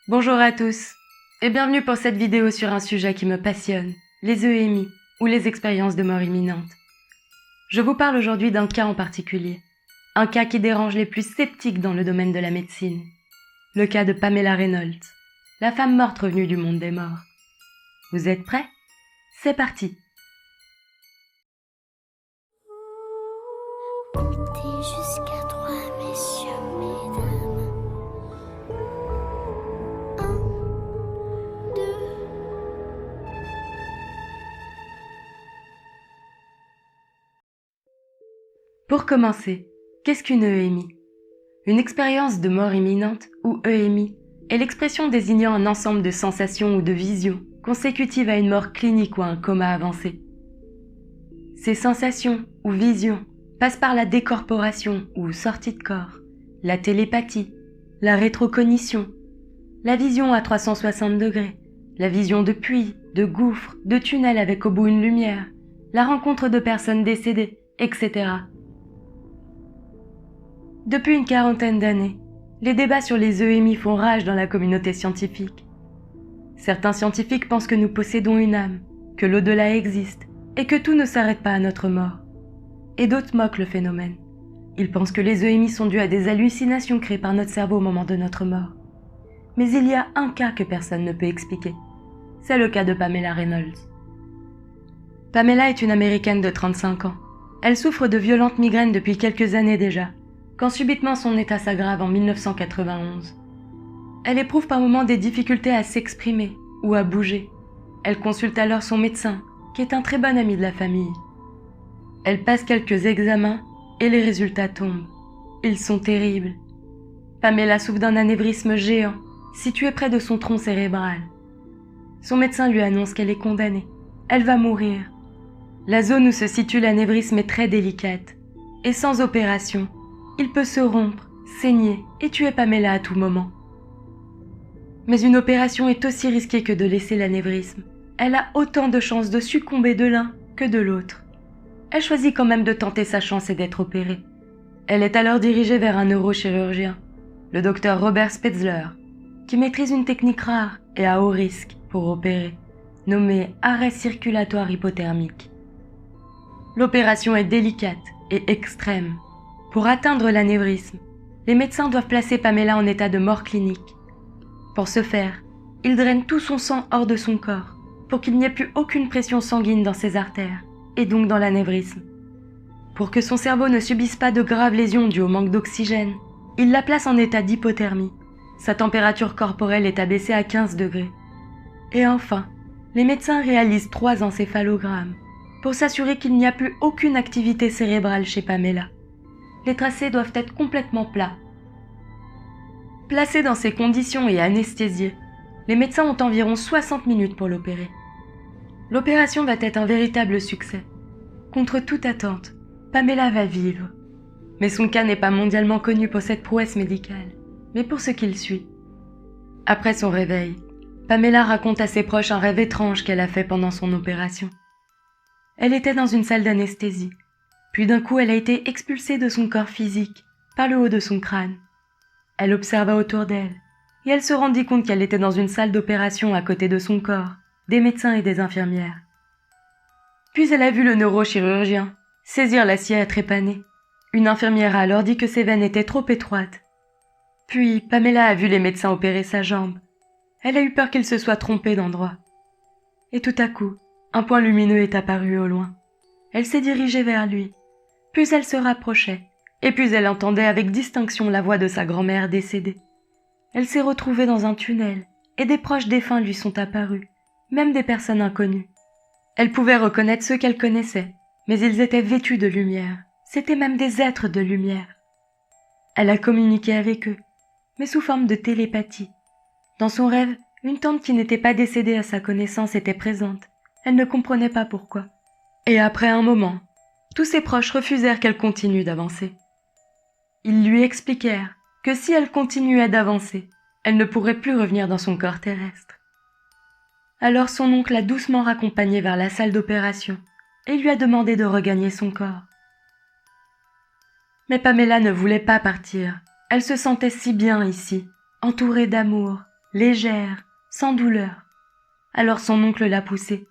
Bonjour à tous et bienvenue pour cette vidéo sur un sujet qui me passionne, les EMI ou les expériences de mort imminente. Je vous parle aujourd'hui d'un cas en particulier, un cas qui dérange les plus sceptiques dans le domaine de la médecine, le cas de Pamela Reynolds, la femme morte revenue du monde des morts. Vous êtes prêts? C'est parti! Comptez jusqu'à 3, messieurs, mesdames. 1, 2. Pour commencer, qu'est-ce qu'une EMI? Une expérience de mort imminente, ou EMI, est l'expression désignant un ensemble de sensations ou de visions consécutives à une mort clinique ou à un coma avancé. Ces sensations ou visions passent par la décorporation ou sortie de corps, la télépathie, la rétrocognition, la vision à 360 degrés, la vision de puits, de gouffres, de tunnels avec au bout une lumière, la rencontre de personnes décédées, etc. Depuis une quarantaine d'années, les débats sur les EMI font rage dans la communauté scientifique. Certains scientifiques pensent que nous possédons une âme, que l'au-delà existe et que tout ne s'arrête pas à notre mort. Et d'autres moquent le phénomène. Ils pensent que les EMI sont dues à des hallucinations créées par notre cerveau au moment de notre mort. Mais il y a un cas que personne ne peut expliquer. C'est le cas de Pamela Reynolds. Pamela est une Américaine de 35 ans. Elle souffre de violentes migraines depuis quelques années déjà, quand subitement son état s'aggrave en 1991. Elle éprouve par moments des difficultés à s'exprimer ou à bouger. Elle consulte alors son médecin, qui est un très bon ami de la famille. Elle passe quelques examens et les résultats tombent. Ils sont terribles. Pamela souffre d'un anévrisme géant, situé près de son tronc cérébral. Son médecin lui annonce qu'elle est condamnée. Elle va mourir. La zone où se situe l'anévrisme est très délicate, et sans opération, il peut se rompre, saigner et tuer Pamela à tout moment. Mais une opération est aussi risquée que de laisser l'anévrisme. Elle a autant de chances de succomber de l'un que de l'autre. Elle choisit quand même de tenter sa chance et d'être opérée. Elle est alors dirigée vers un neurochirurgien, le docteur Robert Spetzler, qui maîtrise une technique rare et à haut risque pour opérer, nommée arrêt circulatoire hypothermique. L'opération est délicate et extrême. Pour atteindre l'anévrisme, les médecins doivent placer Pamela en état de mort clinique. Pour ce faire, ils drainent tout son sang hors de son corps, pour qu'il n'y ait plus aucune pression sanguine dans ses artères, et donc dans l'anévrisme. Pour que son cerveau ne subisse pas de graves lésions dues au manque d'oxygène, ils la placent en état d'hypothermie. Sa température corporelle est abaissée à 15 degrés. Et enfin, les médecins réalisent 3 encéphalogrammes, pour s'assurer qu'il n'y a plus aucune activité cérébrale chez Pamela. Les tracés doivent être complètement plats. Placée dans ces conditions et anesthésiée, les médecins ont environ 60 minutes pour l'opérer. L'opération va être un véritable succès. Contre toute attente, Pamela va vivre. Mais son cas n'est pas mondialement connu pour cette prouesse médicale, mais pour ce qu'il suit. Après son réveil, Pamela raconte à ses proches un rêve étrange qu'elle a fait pendant son opération. Elle était dans une salle d'anesthésie. Puis d'un coup, elle a été expulsée de son corps physique, par le haut de son crâne. Elle observa autour d'elle, et elle se rendit compte qu'elle était dans une salle d'opération à côté de son corps, des médecins et des infirmières. Puis elle a vu le neurochirurgien saisir l'acier à trépaner. Une infirmière a alors dit que ses veines étaient trop étroites. Puis Pamela a vu les médecins opérer sa jambe. Elle a eu peur qu'il se soit trompé d'endroit. Et tout à coup, un point lumineux est apparu au loin. Elle s'est dirigée vers lui. Plus elle se rapprochait, et plus elle entendait avec distinction la voix de sa grand-mère décédée. Elle s'est retrouvée dans un tunnel, et des proches défunts lui sont apparus, même des personnes inconnues. Elle pouvait reconnaître ceux qu'elle connaissait, mais ils étaient vêtus de lumière. C'étaient même des êtres de lumière. Elle a communiqué avec eux, mais sous forme de télépathie. Dans son rêve, une tante qui n'était pas décédée à sa connaissance était présente. Elle ne comprenait pas pourquoi. Et après un moment, tous ses proches refusèrent qu'elle continue d'avancer. Ils lui expliquèrent que si elle continuait d'avancer, elle ne pourrait plus revenir dans son corps terrestre. Alors son oncle l'a doucement raccompagnée vers la salle d'opération et lui a demandé de regagner son corps. Mais Pamela ne voulait pas partir. Elle se sentait si bien ici, entourée d'amour, légère, sans douleur. Alors son oncle l'a poussée.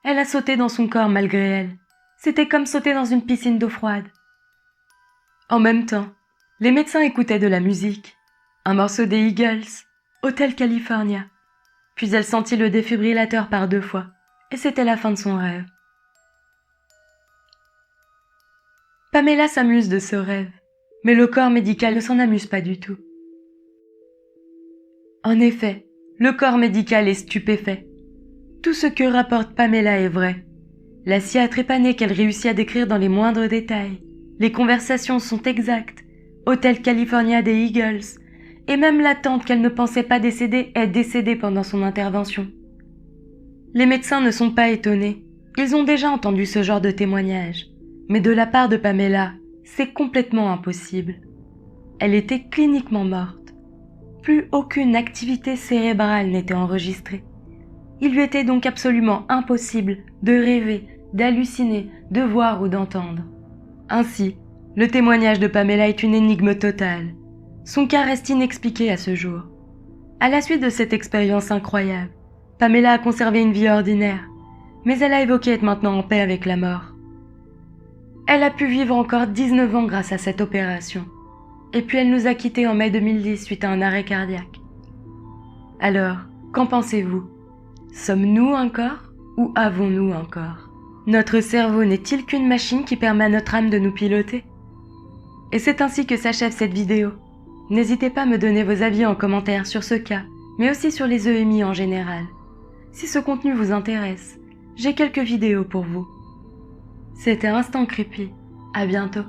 Elle a sauté dans son corps malgré elle. C'était comme sauter dans une piscine d'eau froide. En même temps, les médecins écoutaient de la musique. Un morceau des Eagles, Hotel California. Puis elle sentit le défibrillateur par 2 fois, et c'était la fin de son rêve. Pamela s'amuse de ce rêve, mais le corps médical ne s'en amuse pas du tout. En effet, le corps médical est stupéfait. Tout ce que rapporte Pamela est vrai. La scie a trépané qu'elle réussit à décrire dans les moindres détails. Les conversations sont exactes. Hotel California des Eagles. Et même la tante qu'elle ne pensait pas décédée est décédée pendant son intervention. Les médecins ne sont pas étonnés. Ils ont déjà entendu ce genre de témoignage. Mais de la part de Pamela, c'est complètement impossible. Elle était cliniquement morte. Plus aucune activité cérébrale n'était enregistrée. Il lui était donc absolument impossible de rêver, d'halluciner, de voir ou d'entendre. Ainsi, le témoignage de Pamela est une énigme totale. Son cas reste inexpliqué à ce jour. À la suite de cette expérience incroyable, Pamela a conservé une vie ordinaire, mais elle a évoqué être maintenant en paix avec la mort. Elle a pu vivre encore 19 ans grâce à cette opération. Et puis elle nous a quittés en mai 2010 suite à un arrêt cardiaque. Alors, qu'en pensez-vous ? Sommes-nous un corps ou avons-nous un corps ? Notre cerveau n'est-il qu'une machine qui permet à notre âme de nous piloter ? Et c'est ainsi que s'achève cette vidéo. N'hésitez pas à me donner vos avis en commentaire sur ce cas, mais aussi sur les EMI en général. Si ce contenu vous intéresse, j'ai quelques vidéos pour vous. C'était Instant Creepy. À bientôt.